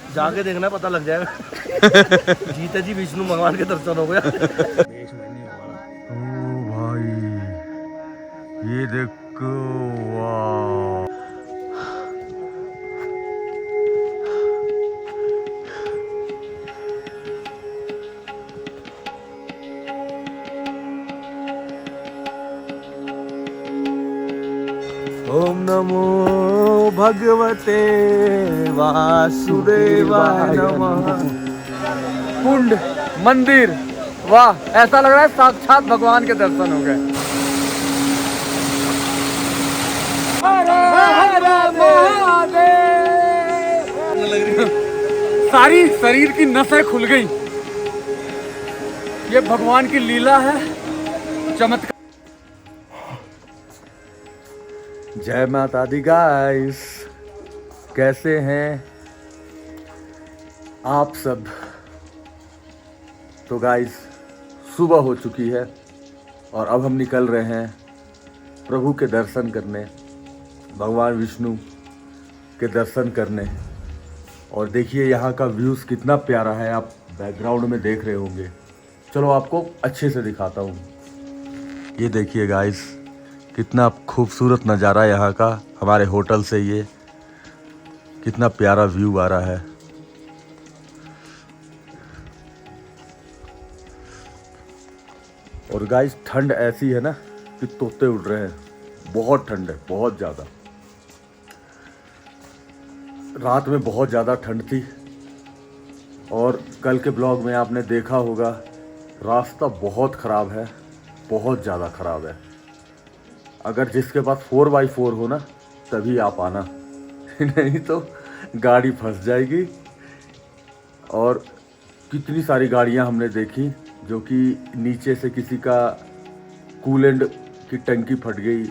जाके देखना पता लग जाएगा। जीते जी विष्णु भगवान के दर्शन हो गया। ओ भाई ये देखो, वाह। ओम नमो भगवते वासुदेवाय नमः। कुंड मंदिर, वाह, ऐसा लग रहा है साक्षात भगवान के दर्शन हो गए। सारी शरीर की नसें खुल गई। ये भगवान की लीला है, चमत्कार। जय माता दी गाइस, कैसे हैं आप सब। तो गाइस सुबह हो चुकी है और अब हम निकल रहे हैं प्रभु के दर्शन करने, भगवान विष्णु के दर्शन करने। और देखिए यहाँ का व्यूज़ कितना प्यारा है, आप बैकग्राउंड में देख रहे होंगे। चलो आपको अच्छे से दिखाता हूँ। ये देखिए गाइस, कितना खूबसूरत नज़ारा यहाँ का। हमारे होटल से ये कितना प्यारा व्यू आ रहा है। और गाइस ठंड ऐसी है ना कि तोते उड़ रहे हैं। बहुत ठंड है, बहुत ज़्यादा। रात में बहुत ज़्यादा ठंड थी और कल के ब्लॉग में आपने देखा होगा रास्ता बहुत ख़राब है, बहुत ज़्यादा ख़राब है। अगर जिसके पास 4x4 हो ना तभी आप आना, नहीं तो गाड़ी फंस जाएगी। और कितनी सारी गाड़ियां हमने देखी जो कि नीचे से किसी का कूलेंट की टंकी फट गई,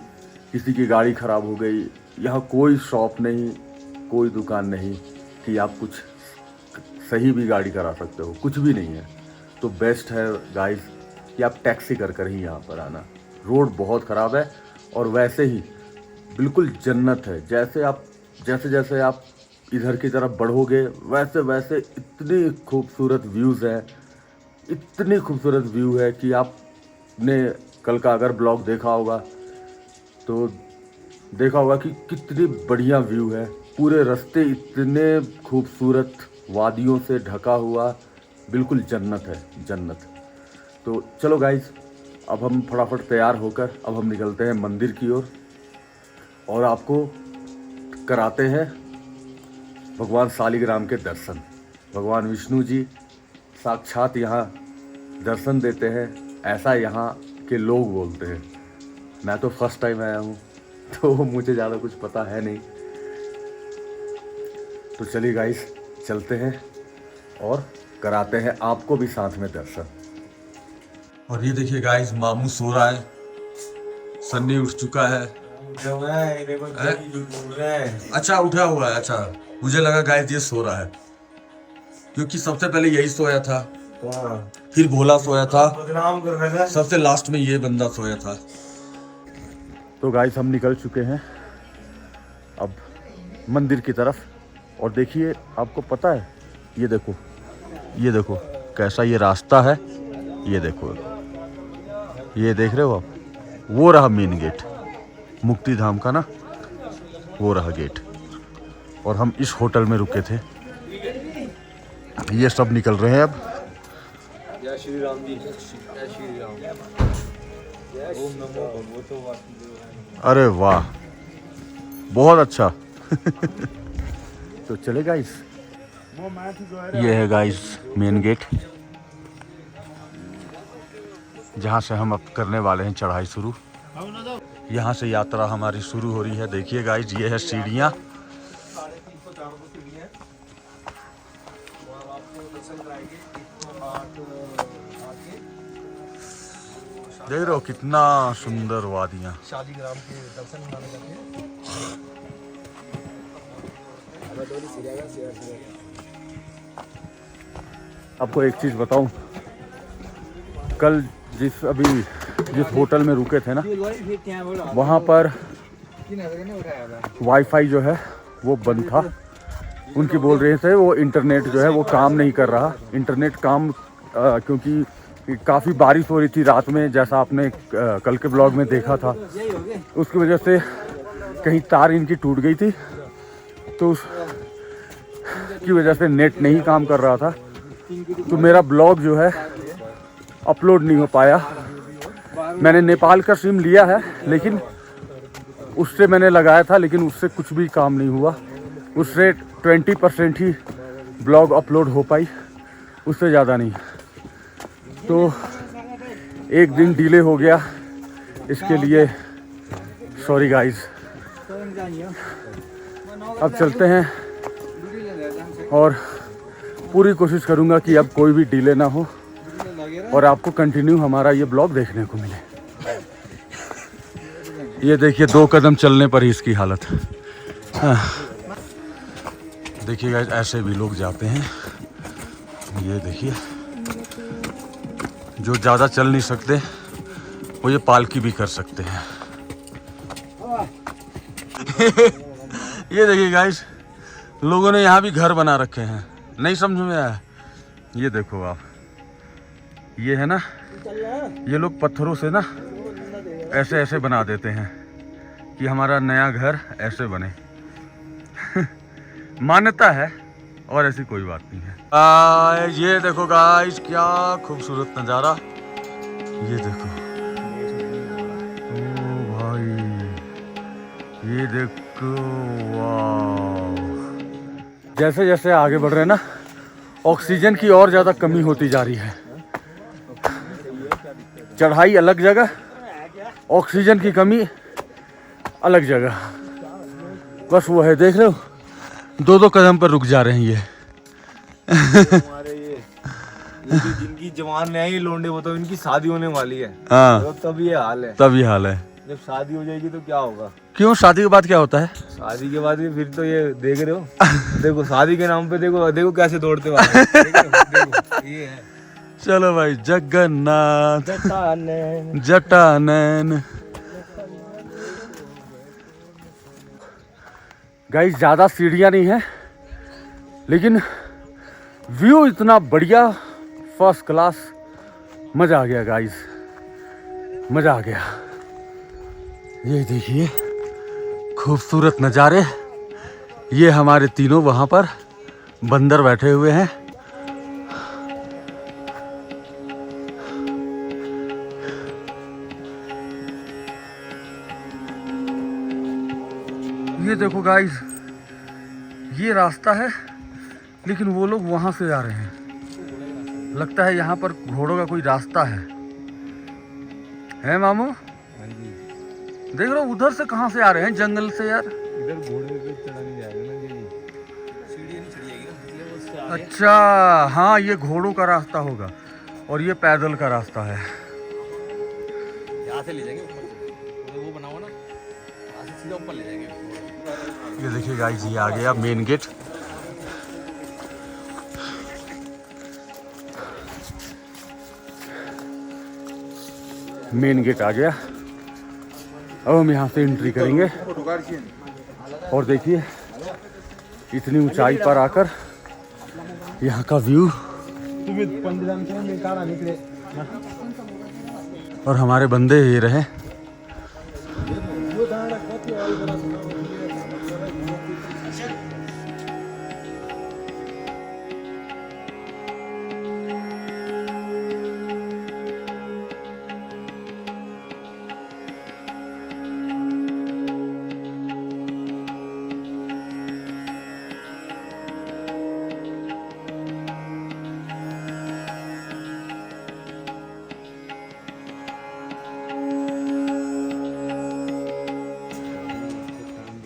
किसी की गाड़ी ख़राब हो गई। यहाँ कोई शॉप नहीं, कोई दुकान नहीं कि आप कुछ सही भी गाड़ी करा सकते हो, कुछ भी नहीं है। तो बेस्ट है गाइस कि आप टैक्सी कर कर ही यहाँ पर आना। रोड बहुत ख़राब है और वैसे ही बिल्कुल जन्नत है। जैसे जैसे आप इधर की तरफ बढ़ोगे वैसे वैसे इतनी खूबसूरत व्यूज़ हैं, इतनी खूबसूरत व्यू है कि आपने कल का अगर ब्लॉग देखा होगा तो देखा होगा कि कितनी बढ़िया व्यू है। पूरे रास्ते इतने खूबसूरत वादियों से ढका हुआ, बिल्कुल जन्नत है, जन्नत। तो चलो गाइस, अब हम फटाफट तैयार होकर अब हम निकलते हैं मंदिर की ओर और आपको कराते हैं भगवान शालिग्राम के दर्शन। भगवान विष्णु जी साक्षात यहाँ दर्शन देते हैं, ऐसा यहाँ के लोग बोलते हैं। मैं तो फर्स्ट टाइम आया हूँ तो मुझे ज़्यादा कुछ पता है नहीं। तो चलिए गाइस चलते हैं और कराते हैं आपको भी साथ में दर्शन। और ये देखिए गाइस, मामू सो रहा है, सन्नी उठ चुका है। अच्छा उठा हुआ है, अच्छा मुझे लगा गाइस ये सो रहा है, क्योंकि सबसे पहले यही सोया था, फिर भोला सोया था, सबसे लास्ट में ये बंदा सोया था। तो गाइस हम निकल चुके हैं अब मंदिर की तरफ। और देखिए आपको पता है, ये देखो कैसा ये रास्ता है। ये देखो, ये देख रहे हो आप, वो रहा मेन गेट मुक्ति धाम का ना, वो रहा गेट। और हम इस होटल में रुके थे। ये सब निकल रहे हैं अब। जय श्री राम जी, जय श्री राम। ओम नमो भगवते वासुदेवाय। अरे वाह, बहुत अच्छा। तो चले गाइस, ये है गाइस मेन गेट, जहाँ से हम अब करने वाले हैं चढ़ाई शुरू। यहाँ से यात्रा हमारी शुरू हो रही है। देखिए गाइस, ये है सीढ़ियाँ। देख रहे हो कितना सुंदर वादियाँ। शालिग्राम के दर्शन करने जाते हैं। आपको एक चीज़ बताऊं, कल जिस होटल में रुके थे ना, वहाँ पर वाईफाई जो है वो बंद था। उनकी बोल रहे थे वो इंटरनेट जो है वो काम नहीं कर रहा। इंटरनेट काम क्योंकि काफ़ी बारिश हो रही थी रात में, जैसा आपने कल के ब्लॉग में देखा था, उसकी वजह से कहीं तार इनकी टूट गई थी, तो उसकी वजह से नेट नहीं काम कर रहा था। तो मेरा ब्लॉग जो है अपलोड नहीं हो पाया। मैंने नेपाल का सिम लिया है, लेकिन उससे मैंने लगाया था, लेकिन उससे कुछ भी काम नहीं हुआ। उससे 20% ही ब्लॉग अपलोड हो पाई, उससे ज़्यादा नहीं। तो एक दिन डिले हो गया, इसके लिए सॉरी गाइस। अब चलते हैं और पूरी कोशिश करूँगा कि अब कोई भी डिले ना हो और आपको कंटिन्यू हमारा ये ब्लॉग देखने को मिले। ये देखिए 2 कदम चलने पर ही इसकी हालत। देखिए गाइस, ऐसे भी लोग जाते हैं। ये देखिए, जो ज़्यादा चल नहीं सकते वो ये पालकी भी कर सकते हैं। ये देखिए गाइस, लोगों ने यहाँ भी घर बना रखे हैं। नहीं समझ में आया? ये देखो आप, ये है ना, ये लोग पत्थरों से ना ऐसे ऐसे बना देते हैं कि हमारा नया घर ऐसे बने। मान्यता है और ऐसी कोई बात नहीं है। ये देखो गाइस, क्या खूबसूरत नज़ारा। ये देखो, ओ भाई, ये देखो, वाह। जैसे जैसे आगे बढ़ रहे हैं ना, ऑक्सीजन की और ज़्यादा कमी होती जा रही है। चढ़ाई अलग जगह, ऑक्सीजन की कमी अलग जगह। बस वो है, देख रहे हो, 2-2 कदम पर रुक जा रहे हैं ये। हमारे ये जिनकी जवान है ये लोंडे, वो तो इनकी शादी होने वाली है। हाँ, तो तब ये हाल है। तब ये हाल है। जब शादी हो जाएगी तो क्या होगा? क्यों, शादी के बाद क्या होता है? शादी के बाद भी फिर तो ये देख रहे हो, देखो शादी के नाम पे देखो देखो कैसे दौड़ते वाले। देखो, ये है। चलो भाई, जगन्नाथ जटानन। गाइस, ज़्यादा सीढ़ियाँ नहीं है, लेकिन व्यू इतना बढ़िया, फर्स्ट क्लास। मज़ा आ गया गाइस, मज़ा आ गया। ये देखिए खूबसूरत नज़ारे। ये हमारे तीनों वहाँ पर बंदर बैठे हुए हैं। ये देखो गाइस, ये रास्ता है, लेकिन वो लोग वहाँ से आ रहे हैं। लगता है यहाँ पर घोड़ों का कोई रास्ता है मामू? देख रहे हो, उधर से कहाँ से आ रहे हैं, जंगल से यार। इधर घोड़े पे चढ़ा नहीं जाएगा ना, सीढ़ी नहीं चढ़ी जाएगी। अच्छा, हाँ, ये घोड़ों का रास्ता होगा और ये पैदल का रास्ता है। यहाँ से ले जाएंगे ऊपर, वो बना हुआ ना, यहाँ से सीधा ऊपर ले जाएंगे। ये देखिए गाइस, ये आ गया मेन गेट। मेन गेट आ गया। अब हम यहाँ से एंट्री करेंगे और देखिए इतनी ऊंचाई पर आकर यहाँ का व्यू। और हमारे बंदे ये रहे।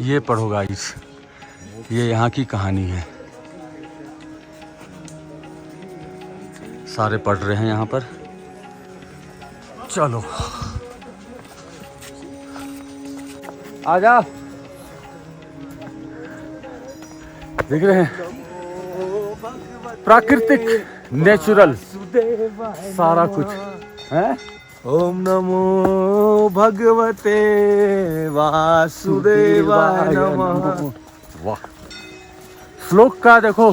ये पढ़ो गाइस, ये यहाँ की कहानी है। सारे पढ़ रहे हैं यहाँ पर। चलो आ जा। देख रहे हैं प्राकृतिक, नेचुरल सारा कुछ है। ओम नमो भगवते वासुदेवाय नमः। वाह, श्लोक का देखो,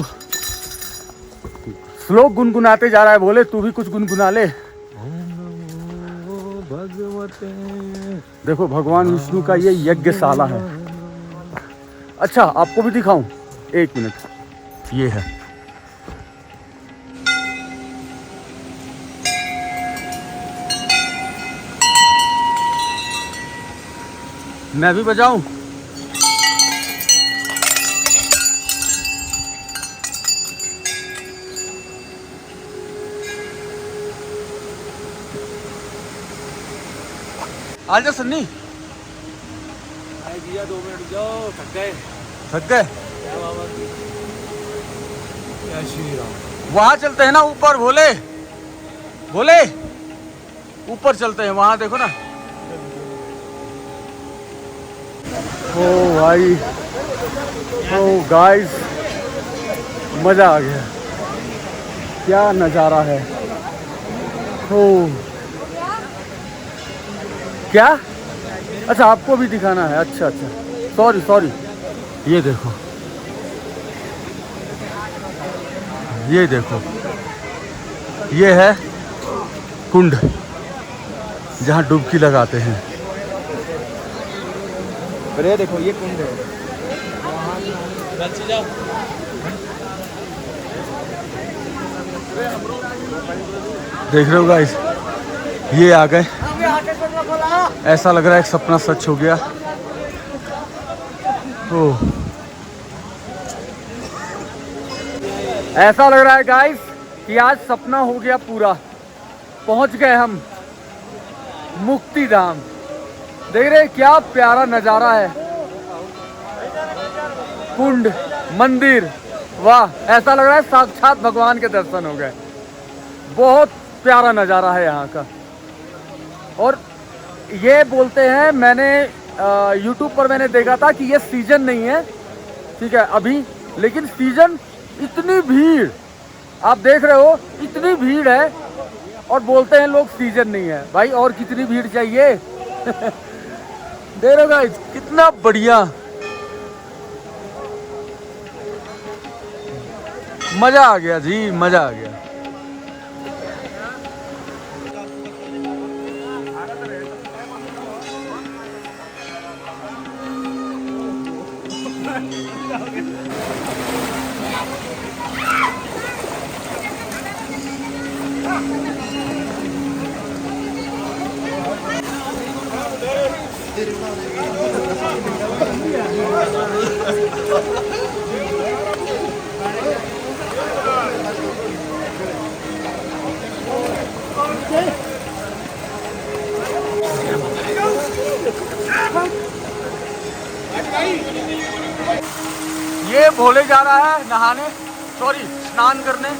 श्लोक गुनगुनाते जा रहा है। बोले तू भी कुछ गुनगुना ले। देखो भगवान विष्णु का ये यज्ञशाला है। अच्छा आपको भी दिखाऊं, एक मिनट, ये है। मैं भी बजाऊं? आजा सन्नी। दिया 2 मिनट जाओ, थक गए। थक गए? जय श्री राम। वहां चलते हैं ना ऊपर, भोले भोले ऊपर चलते हैं, वहां देखो ना। ओ भाई, ओ गाइस, मजा आ गया। क्या नजारा है। ओ क्या? अच्छा आपको भी दिखाना है। अच्छा अच्छा, सॉरी सॉरी। ये देखो, ये देखो, ये है कुंड जहाँ डुबकी लगाते हैं। अरे देखो ये कुंड है। देख रहे हो गाइस, ये आ गए। ऐसा लग रहा है एक सपना सच हो गया। ओह, ऐसा लग रहा है गाइस कि आज सपना हो गया पूरा। पहुंच गए हम मुक्ति धाम। देख रहे हैं क्या प्यारा नजारा है। कुंड, मंदिर, वाह, ऐसा लग रहा है साक्षात भगवान के दर्शन हो गए। बहुत प्यारा नजारा है यहाँ का। और ये बोलते हैं, मैंने YouTube पर मैंने देखा था कि ये सीजन नहीं है, ठीक है अभी, लेकिन सीजन, इतनी भीड़ आप देख रहे हो, इतनी भीड़ है और बोलते हैं लोग सीजन नहीं है। भाई और कितनी भीड़ चाहिए। देख रहे हो गाइस कितना बढ़िया, मजा आ गया जी, मजा आ गया। ये भोले जा रहा है नहाने, सॉरी स्नान करने।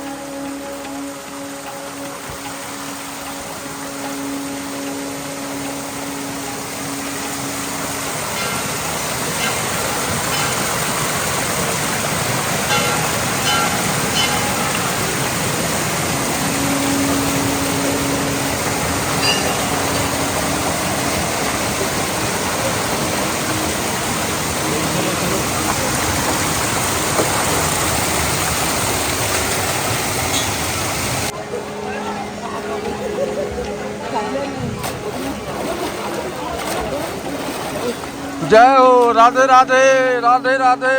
जय हो, राधे राधे, राधे राधे।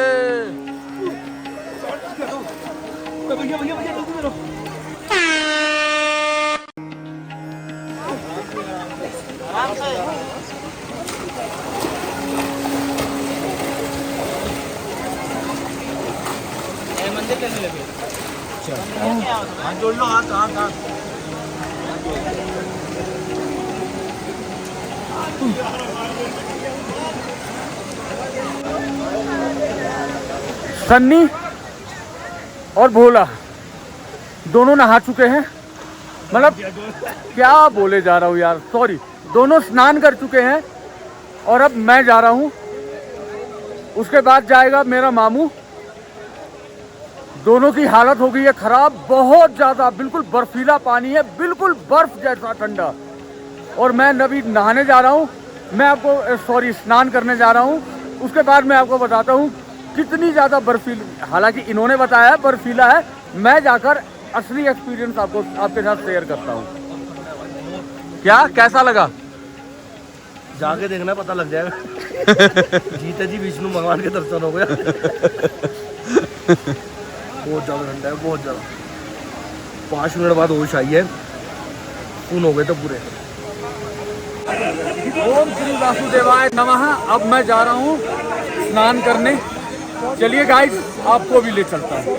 मंदिर करने लगे। हाथ जोड़ लो, हाथ हाथ हाथ। सन्नी और भोला दोनों नहा चुके हैं। मतलब क्या बोले जा रहा हूँ यार, सॉरी। दोनों स्नान कर चुके हैं और अब मैं जा रहा हूँ। उसके बाद जाएगा मेरा मामू। दोनों की हालत हो गई है खराब, बहुत ज़्यादा, बिल्कुल बर्फीला पानी है, बिल्कुल बर्फ जैसा ठंडा। और मैं अभी नहाने जा रहा हूँ। मैं आपको, सॉरी, स्नान करने जा रहा हूँ। उसके बाद मैं आपको बताता हूँ कितनी ज़्यादा बर्फीली, हालांकि इन्होंने बताया बर्फीला है, मैं जाकर असली एक्सपीरियंस आपके साथ शेयर करता हूँ। क्या कैसा लगा? जाके देखना पता लग जाएगा। जीते जी विष्णु भगवान के दर्शन हो गया। बहुत ज़्यादा ठंडा है, बहुत ज़्यादा। 5 मिनट बाद होश आई है, खून हो गए तो पूरे। ओम श्री वासुदेवाय नमः। अब मैं जा रहा हूँ स्नान करने। चलिए गाइस, आपको भी ले चलता हूँ।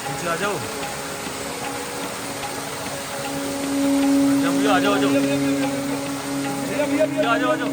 पीछे आ जाओ। आ जाओ।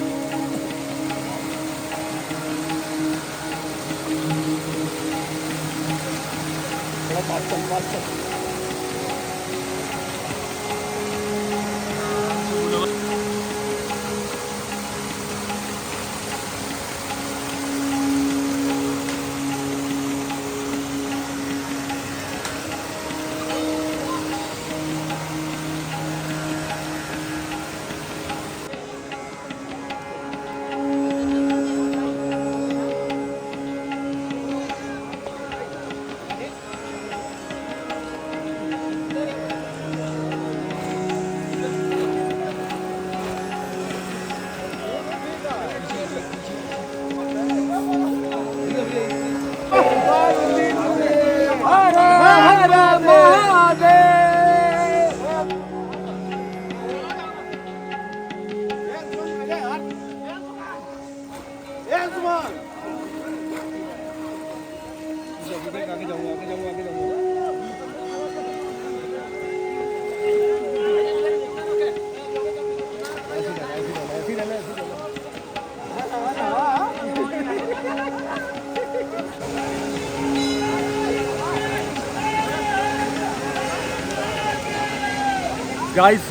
गाइस,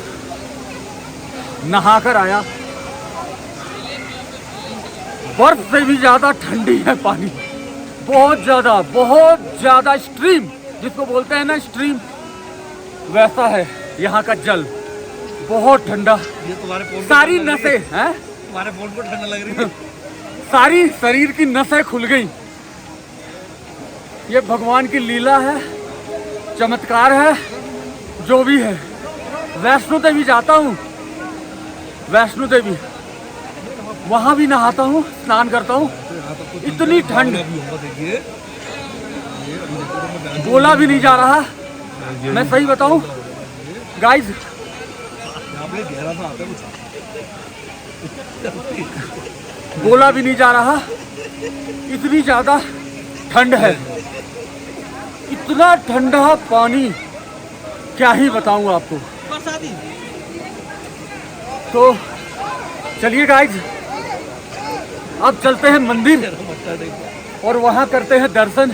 नहाकर आया, बर्फ से भी ज्यादा ठंडी है पानी, बहुत ज्यादा स्ट्रीम जिसको बोलते हैं ना स्ट्रीम, वैसा है यहाँ का जल, बहुत ठंडा। ये तुम्हारे फोन सारी नसें हैं, तुम्हारे फोन को ठंडा लग रही है। सारी शरीर की नसें खुल गई। ये भगवान की लीला है, चमत्कार है, जो भी है। वैष्णो देवी जाता हूँ, वैष्णो देवी वहां भी नहाता हूँ, स्नान करता हूँ, इतनी ठंड, बोला भी नहीं जा रहा। मैं सही बताऊं गाइस, बोला भी नहीं जा रहा, इतनी ज्यादा ठंड है, इतना ठंडा पानी, क्या ही बताऊं आपको। तो चलिए गाइस, अब चलते हैं मंदिर और वहां करते हैं दर्शन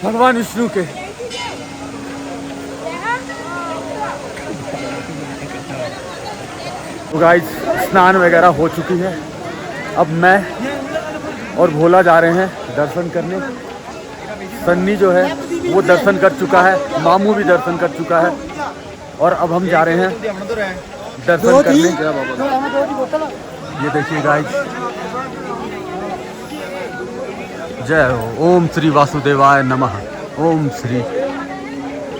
भगवान विष्णु के। तो गाइस, स्नान वगैरह हो चुकी है, अब मैं और भोला जा रहे हैं दर्शन करने। सन्नी जो है वो दर्शन कर चुका है, मामू भी दर्शन कर चुका है, और अब हम जा रहे हैं दर्शन करने। ये देखिए गाइस, जय हो, ओम श्री वासुदेवाय नमः, ओम श्री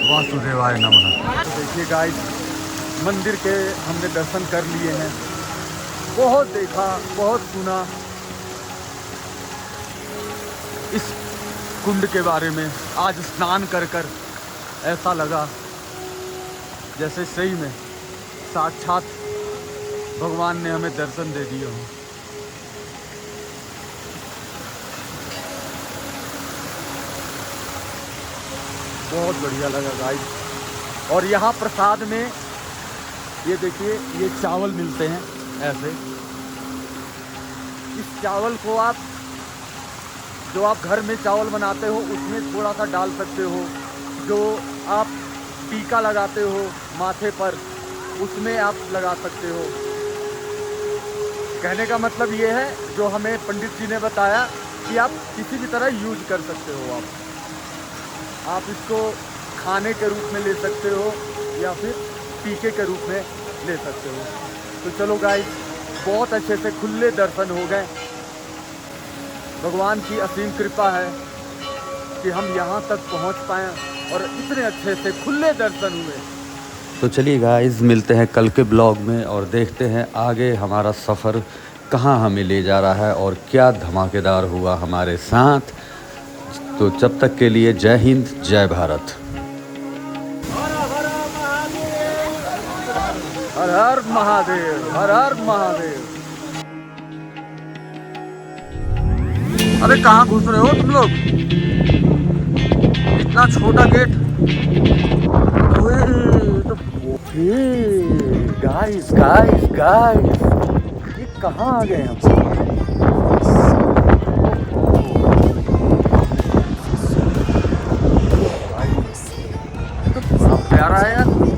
वासुदेवाय नमः। तो देखिए गाइस, मंदिर के हमने दर्शन कर लिए हैं, बहुत देखा, बहुत सुना इस कुंड के बारे में। आज स्नान कर ऐसा लगा जैसे सही में साक्षात भगवान ने हमें दर्शन दे दिए हों। बहुत बढ़िया लगा गाइस। और यहाँ प्रसाद में ये देखिए, ये चावल मिलते हैं ऐसे। इस चावल को आप, जो आप घर में चावल बनाते हो उसमें थोड़ा सा डाल सकते हो, जो आप टीका लगाते हो माथे पर उसमें आप लगा सकते हो। कहने का मतलब ये है, जो हमें पंडित जी ने बताया कि आप किसी भी तरह यूज कर सकते हो। आप इसको खाने के रूप में ले सकते हो या फिर टीके के रूप में ले सकते हो। तो चलो गाइस, बहुत अच्छे से खुले दर्शन हो गए। भगवान की असीम कृपा है कि हम यहाँ तक पहुँच पाए और इतने अच्छे से खुले दर्शन हुए। तो चलिए गाइस, मिलते हैं कल के ब्लॉग में और देखते हैं आगे हमारा सफ़र कहाँ हमें ले जा रहा है और क्या धमाकेदार हुआ हमारे साथ। तो जब तक के लिए जय हिंद, जय भारत। हर हर महादेव, हर हर महादेव। अबे कहाँ घुस रहे हो तुम लोग? इतना छोटा गेट। गाइस गाइस गाइस, ये कहाँ आ गए हम? ये तो बड़ा प्यारा है यार।